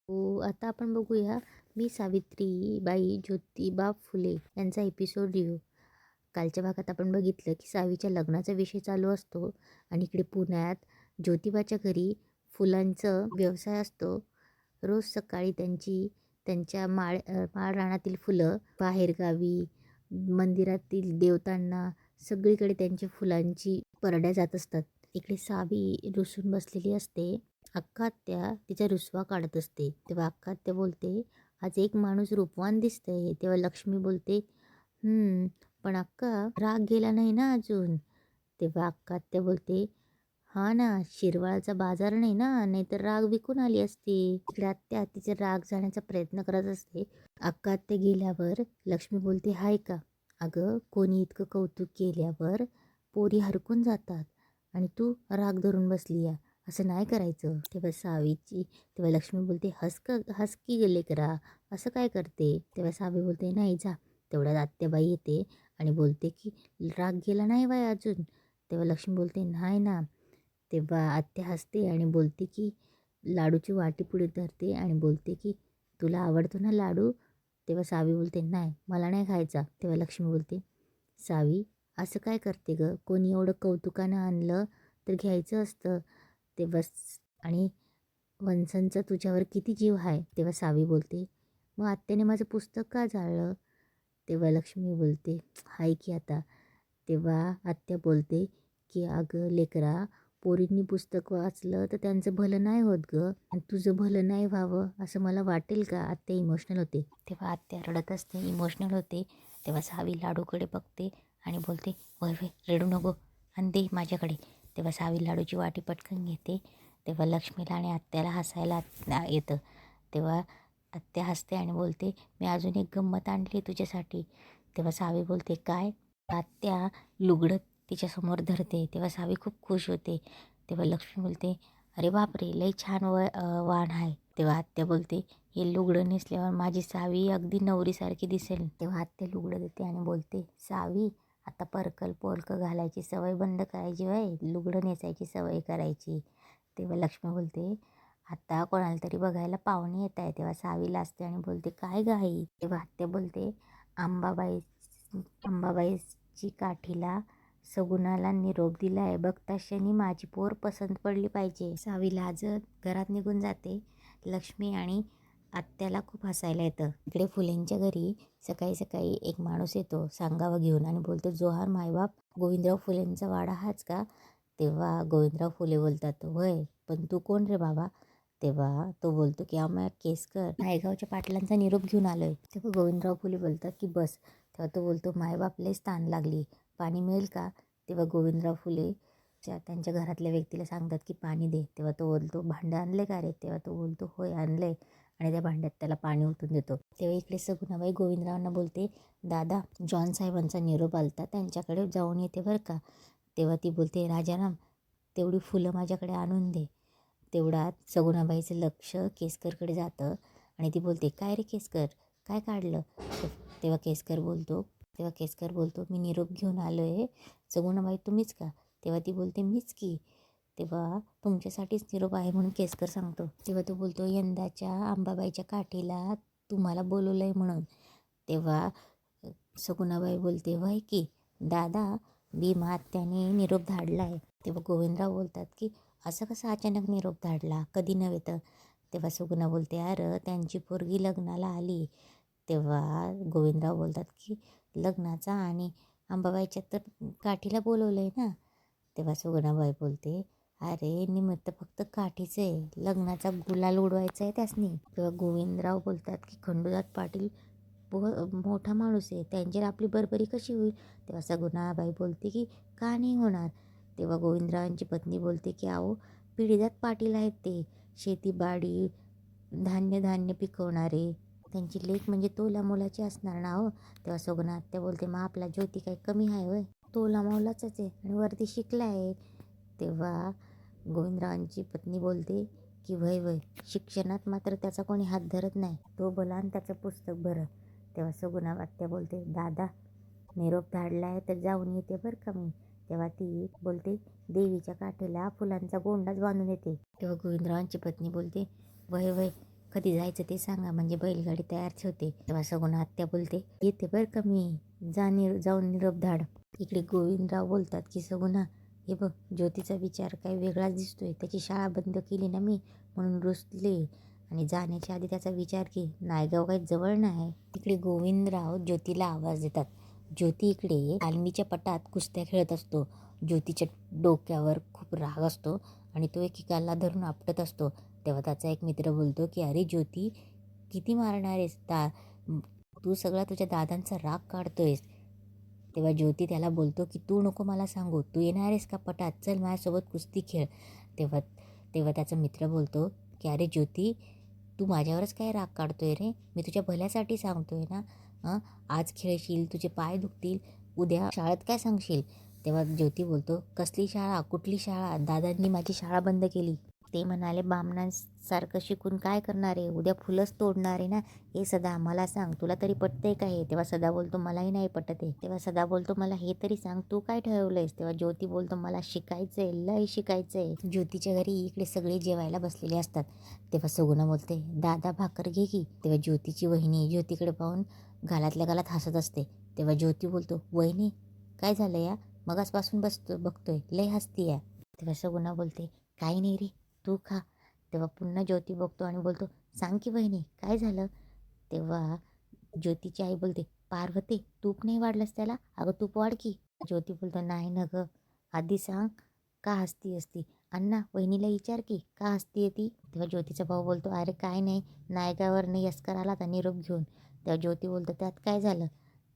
हो, आता आपण बघूया मी सावित्रीबाई ज्योतिबा फुले यांचा एपिसोड रिव्ह्यू. कालच्या भागात आपण बघितलं की सावीच्या लग्नाचा विषय चालू असतो आणि इकडे पुण्यात ज्योतिबाच्या घरी फुलांचं व्यवसाय असतो. रोज सकाळी त्यांच्या माळ रानातील फुलं बाहेरगावी, मंदिरातील देवतांना सगळीकडे त्यांची फुलांची परड्या जात असतात. इकडे सावी रुसून बसलेली असते. अक्का आत्या तिचा रुसवा काढत असते. तेव्हा अक्का आत्या बोलते, आज एक माणूस रूपवान दिसतंय. तेव्हा लक्ष्मी बोलते, पण अक्का राग गेला नाही ना अजून. तेव्हा अक्का आत्या बोलते, हा ना, शिरवाळचा बाजार नाही ना, नाहीतर राग विकून आली असती. इकडे आत्या तिचे राग जाण्याचा प्रयत्न करत असते. अक्का आत्या गेल्यावर लक्ष्मी बोलते, हाय का अगं, कोणी इतकं कौतुक केल्यावर पोरी हरकून जातात आणि तू राग धरून बसली या, असं नाही करायचं. तेव्हा लक्ष्मी बोलते, हस की गेले करा, असं काय करते. तेव्हा सावी बोलते, नाही जा. तेवढ्यात आत्याबाई येते आणि बोलते की राग गेला नाही बाय अजून. तेव्हा लक्ष्मी बोलते, नाही ना. तेव्हा आत्या हसते आणि बोलते की लाडूची वाटी पुढे धरते आणि बोलते की तुला आवडतो ना लाडू. तेव्हा सावी बोलते, नाही मला नाही खायचा. तेव्हा लक्ष्मी बोलते, सावी असं काय करते गं, कोणी एवढं कौतुकानं आणलं तर घ्यायचं असतं. तेव्हा आणि वंसांचा तुझ्यावर किती जीव आहे. तेव्हा सावी बोलते, मग आत्याने माझं पुस्तक का जाळलं. तेव्हा लक्ष्मी बोलते, हाय की आता. तेव्हा आत्या बोलते की अगं लेकरा, पोरींनी पुस्तक वाचलं तर त्यांचं भलं नाही होत गं, आणि तुझं भलं नाही व्हावं असं मला वाटेल का. आत्या इमोशनल होते. तेव्हा आत्या रडत असते, इमोशनल होते. तेव्हा सावी लाडूकडे बघते आणि बोलते, वय वय रडू नको आणि दे माझ्याकडे. तेव्हा सावी लाडूची वाटी पटकन घेते. तेव्हा लक्ष्मीला आणि आत्याला हसायला येतं. तेव्हा आत्या हसते आणि बोलते, मी अजून एक गंमत आणली तुझ्यासाठी. तेव्हा सावी बोलते, काय. आत्या लुगडं तिच्यासमोर धरते. तेव्हा सावी खूप खुश होते. तेव्हा लक्ष्मी बोलते, अरे बापरे, लई छान वाण आहे. तेव्हा आत्या बोलते, हे लुगडं नेसल्यावर माझी सावी अगदी नवरीसारखी दिसेल. तेव्हा आत्या लुगडं देते आणि बोलते, सावी आता पर्कल पोलकं घालायची सवय बंद करायची, वय लुगडं नेसायची सवय करायची. तेव्हा लक्ष्मी बोलते, आता कोणाला तरी बघायला पाहुणे येत आहे. तेव्हा सावीला असते आणि बोलते, काय गाई. तेव्हा आत्या बोलते, अंबाबाई अंबाबाईची काठीला सगुणाला निरोप दिलाय, बघता क्षणी माझी पोर पसंत पडली पाहिजे. सावी लाजत घरात निघून जाते. लक्ष्मी आणि आत्याला खूप हसायला येतं. इकडे फुलेंच्या घरी सकाळी सकाळी एक माणूस येतो सांगावं घेऊन आणि बोलतो, जोहार मायबाप, गोविंदराव फुलेंचा वाडा हाच का. तेव्हा गोविंदराव फुले बोलतात, होय, पण तू कोण रे बाबा. तेव्हा तो बोलतो की आम्ही केसकर नायगावच्या पाटलांचा निरोप घेऊन आलोय. तेव्हा गोविंदराव फुले बोलतात की बस. तेव्हा तो बोलतो, मायबाप लय स्थान लागली, पाणी मिळेल का. तेव्हा गोविंदराव फुले त्यांच्या घरातल्या व्यक्तीला सांगतात की पाणी दे. तेव्हा तो बोलतो, भांडं आणले का रे. तेव्हा तो बोलतो, होय आणले, आणि त्या भांड्यात त्याला पाणी ओतून देतो. तेव्हा इकडे सगुणाबाई गोविंदरावांना बोलते, दादा जॉन साहेबांचा निरोप आलता, त्यांच्याकडे जाऊन येते बरं का. तेव्हा ती बोलते, राजाराम तेवढी फुलं माझ्याकडे आणून दे. तेवढ्यात सगुणाबाईचं लक्ष केसकरकडे जातं आणि ती बोलते, काय रे केसकर, काय काढलं. तेव्हा केसकर बोलतो, मी निरोप घेऊन आलो आहे. सगुणाबाई तुम्हीच का. तेव्हा ती बोलते, मीच की. तेव्हा तुमच्यासाठीच निरोप आहे म्हणून केसकर सांगतो. तेव्हा तो बोलतो, यंदाच्या अंबाबाईच्या काठीला तुम्हाला बोलवलं आहे म्हणून. तेव्हा सगुणाबाई बोलते, वय की दादा, भीमा आत्याने निरोप धाडला आहे. तेव्हा गोविंदराव बोलतात की असं कसं अचानक निरोप धाडला, कधी नव्हे तर. तेव्हा सगुणा बोलते, अरे त्यांची पोरगी लग्नाला आली. तेव्हा गोविंदराव बोलतात की लग्नाचा आणि अंबाबाईच्या तर काठीला बोलवलं आहे ना. तेव्हा सगुणाबाई बोलते, अरे निमित्त फक्त काठीचं आहे, लग्नाचा गुलाल उडवायचा आहे त्यासनी. तेव्हा गोविंदराव बोलतात की खंडूदात पाटील मोठा माणूस आहे, त्यांच्यावर आपली बरोबरी कशी होईल. तेव्हा सगुणाबाई बोलते की का नाही होणार. तेव्हा गोविंदरावांची पत्नी बोलते की अहो, पिढीजात पाटील आहेत ते, शेतीबाडी धान्य पिकवणारे, त्यांची लेख म्हणजे तोला मोलाची असणार ना हो. तेव्हा सगुणा आत्या बोलते, मग आपला ज्योती काही कमी आहे होय, तोला मोलाचाच आहे आणि वरती शिकला आहे. तेव्हा गोविंदरावांची पत्नी बोलते की वय वय, शिक्षणात मात्र त्याचा कोणी हात धरत नाही, तो भला आणि त्याचं पुस्तक भरं. तेव्हा सगुणा आत्या बोलते, दादा निरोप धाडला आहे तर जाऊन येते बरं का मी. तेव्हा ती बोलते, देवीच्या काठीला फुलांचा गोंडाच बांधून येते. तेव्हा गोविंदरावांची पत्नी बोलते, वय वय, कधी जायचं ते सांगा, म्हणजे बैलगाडी तयार ठेवते. तेव्हा सगुणा आत्या बोलते, येते बरं का मी, जाऊन निरोप धाड. इकडे गोविंदराव बोलतात की सगुणा, हे बघ ज्योतीचा विचार काही वेगळाच दिसतोय. त्याची शाळा बंद केली ना मी, म्हणून रुसले. आणि जाण्याच्या आधी त्याचा विचार की नायगाव काही जवळ नाही. तिकडे गोविंदराव ज्योतीला आवाज देतात. ज्योती इकडे तालमीच्या पटात कुस्त्या खेळत असतो. ज्योतीच्या डोक्यावर खूप राग असतो आणि तो एकेकाला धरून आपटत असतो. तेव्हा त्याचा एक मित्र बोलतो की अरे ज्योती, किती मारणार आहेस तू सगळा तुझ्या दादांचा राग काढतोयस. तेव्हा ज्योती त्याला बोलतो की तू नको मला सांगू, तू येणार आहेस का पटात, चल माझ्यासोबत कुस्ती खेळ. तेव्हा तेव्हा त्याचा मित्र बोलतो की अरे ज्योती, तू माझ्यावरच काय राग काढतोय रे, मी तुझ्या भल्यासाठी सांगतोय ना. आज खेळशील, तुझे पाय दुखतील, उद्या शाळेत काय सांगशील. तेव्हा ज्योती बोलतो, कसली शाळा, कुठली शाळा, दादांनी माझी शाळा बंद केली. ते म्हणाले, बामणांसारखं शिकून काय करणार आहे, उद्या फुलंच तोडणार आहे ना. हे सदा मला सांग, तुला तरी पटतंय का हे. तेव्हा सदा बोलतो, मलाही नाही पटत आहे. तेव्हा सदा बोलतो, मला हे तरी सांग, तू काय ठरवलंयस. तेव्हा ज्योती बोलतो, मला शिकायचंय, लय शिकायचंय. ज्योतीच्या घरी इकडे सगळे जेवायला बसलेले असतात. तेव्हा सगुणा बोलते, दादा भाकर घे की. तेव्हा ज्योतीची वहिनी ज्योतीकडे पाहून गालातल्या गालात हसत असते. तेव्हा ज्योती बोलतो, वहिनी काय झालं या, मगासपासून बघतोय लय हसती या. तेव्हा सगुणा बोलते, काही नाही रे, तू खा. तेव्हा पुन्हा ज्योती बघतो आणि बोलतो, सांग की बहिणी काय झालं. तेव्हा ज्योतीची आई बोलते, पार्वती तूप नाही वाढलंस त्याला, अगं तूप वाढ की. ज्योती बोलतो, नाही न गं, आधी सांग का हसती असती. अण्णा वहिनीला विचार की का हसती ती. तेव्हा ज्योतीचा भाऊ बोलतो, अरे काय नाही, नायगावरनं यस्कर आला होता निरोप घेऊन. तेव्हा ज्योती बोलतो, त्यात काय झालं.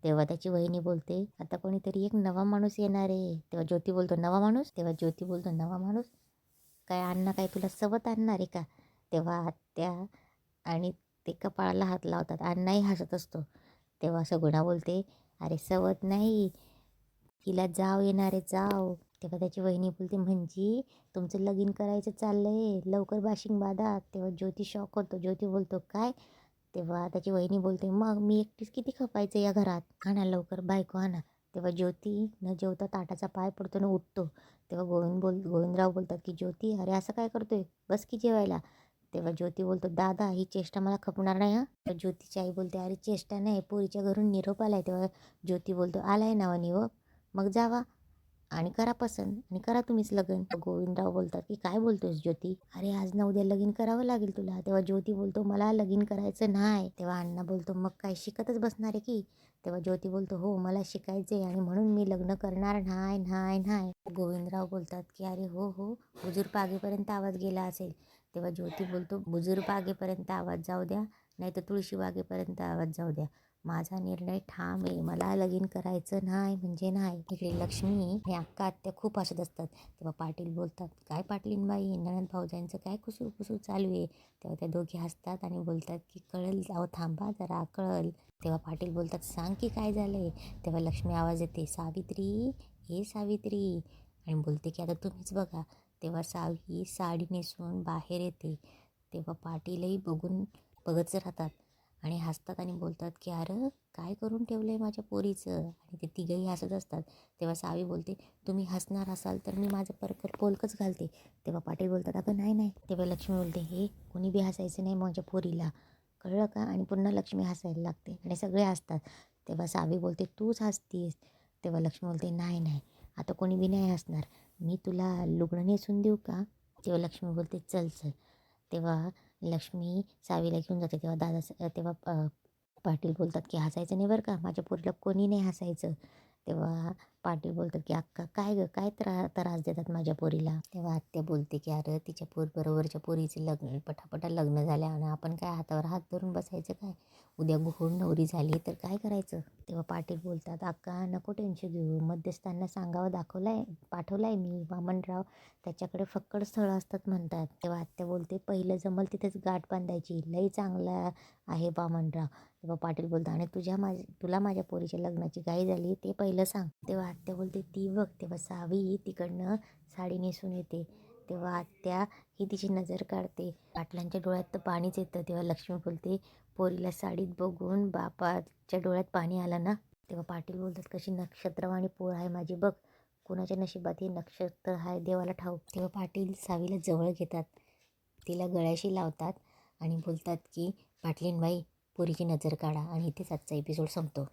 तेव्हा त्याची वहिनी बोलते, आता कोणीतरी एक नवा माणूस येणार आहे. तेव्हा ज्योती बोलतो, नवा माणूस. तेव्हा ज्योती बोलतो, नवा माणूस काय, अण्णा काय तुला सवत आणणार आहे का. तेव्हा आत्या आणि ते कपाळाला हात लावतात. अण्णाही हसत असतो. तेव्हा सगुणा बोलते, अरे सवत नाही, हिला जाव येणार आहे, जाव. तेव्हा त्याची वहिनी बोलते, म्हणजे तुमचं लगीन करायचं चाललंय, लवकर बाशिंग बाधा. तेव्हा ज्योती शॉक होतो. ज्योती बोलतो, काय. तेव्हा त्याची वहिनी बोलते, मग मी एकटीच किती खपायचं या घरात, आणा लवकर बायको आणा. तेव्हा ज्योती न जेवता ताटाचा पाय पडतो आणि उठतो. तेव्हा गोविंदराव बोलतात की ज्योती, अरे असं काय करतोय, बस की जेवायला. तेव्हा ज्योती बोलतो, दादा ही चेष्टा मला खपणार नाही हा. तर ज्योतीची आई बोलते, अरे चेष्टा नाही, पोरीच्या घरून निरोप आलाय. तेव्हा ज्योती बोलतो, आलाय नावा निरोप, मग जावा आणि करा पसंत आणि करा तुम्हीच लग्न. गोविंदराव बोलतात की काय बोलतोयस ज्योती, अरे आज ना उद्या लगीन करावं लागेल तुला. तेव्हा ज्योती बोलतो, मला लगीन करायचं नाही. तेव्हा अण्णा बोलतो, मग काय शिकतच बसणार आहे की. तेव्हा ज्योती बोलतो, हो मला शिकायचे आणि म्हणून मी लग्न करणार नाही नाही नाही. गोविंदराव बोलतात की अरे हो हो, बुजूर पागेपर्यंत आवाज गेला असेल. तेव्हा ज्योती बोलतो, बुजूर पागेपर्यंत आवाज जाऊ द्या, नाही तर तुळशी बागेपर्यंत आवाज जाऊ द्या, माझा निर्णय ठाम आहे, मला लगीन करायचं नाही म्हणजे नाही. इकडे लक्ष्मी आणि अक्का आत्या खूप हसत असतात. तेव्हा पाटील बोलतात, काय पाटलीनबाई, नणंद भाऊजांचं काय कुसूर कुसूर चालू आहे. तेव्हा त्या दोघी हसतात आणि बोलतात की कळल, जाऊ थांबा जरा कळल. तेव्हा पाटील बोलतात, सांग की काय झालंय. तेव्हा लक्ष्मी आवाज येते, सावित्री हे सावित्री, आणि बोलते की आता तुम्हीच बघा. तेव्हा सावी साडी नेसून बाहेर येते. तेव्हा पाटीलही बघतच राहतात आणि हसतात आणि बोलतात की अरे काय करून ठेवलं आहे माझ्या पोरीचं. आणि ते तिघंही हसत असतात. तेव्हा सावी बोलते, तुम्ही हसणार असाल तर मी माझं पोलकच घालते. तेव्हा पाटील बोलतात, अगं नाही नाही. तेव्हा लक्ष्मी बोलते, हे कोणी बी हसायचं नाही माझ्या पोरीला, कळलं का. आणि पुन्हा लक्ष्मी हसायला लागते आणि सगळे हसतात. तेव्हा सावी बोलते, तूच हसतीस. तेव्हा लक्ष्मी बोलते, नाही नाही, आता कोणी बी नाही हसणार, मी तुला लुगडं नेसून देऊ का. तेव्हा लक्ष्मी बोलते, चल चल. तेव्हा लक्ष्मी सावीला घेऊन जाते. तेव्हा पाटील बोलतात की हसायचं नाही बरं का, माझ्या पोरीला कोणी नाही हसायचं. तेव्हा पाटील बोलतात की अक्का काय गं, काय त्रास देतात माझ्या पोरीला. तेव्हा आत्या बोलते की अरे तिच्या बरोबरच्या पोरीचे लग्न पटापटा लग्न झाल्या आणि आपण काय हातावर हात धरून बसायचं काय, उद्या घोड नवरी झाली तर काय करायचं. तेव्हा पाटील बोलतात, अक्का नको टेन्शन घेऊ, मध्यस्थांना सांगावं पाठवलाय मी वामनराव, त्याच्याकडे फक्कड स्थळं असतात म्हणतात. तेव्हा आत्या बोलते, पहिलं जमल तिथेच गाठ बांधायची, लई चांगला आहे वामनराव. तेव्हा पाटील बोलतात, आणि तुला माझ्या पोरीच्या लग्नाची घाई झाली ते पहिलं सांग. तेव्हा आत्या बोलते, ती बघ. तेव्हा सावी तिकडनं साडी नेसून येते. तेव्हा आत्या ही तिची नजर काढते. पाटलांच्या डोळ्यात तर पाणीच येतं. तेव्हा लक्ष्मी बोलते, पोरीला साडीत बघून बापाच्या डोळ्यात पाणी आलं ना. तेव्हा पाटील बोलतात, कशी नक्षत्रवाणी पोर आहे माझी बघ, कुणाच्या नशिबात हे नक्षत्र आहे देवाला ठाऊक. तेव्हा पाटील सावीला जवळ घेतात, तिला गळ्याशी लावतात आणि बोलतात की पाटलीनबाई पोरीची नजर काढा आणि इथेच आजचा एपिसोड संपतो.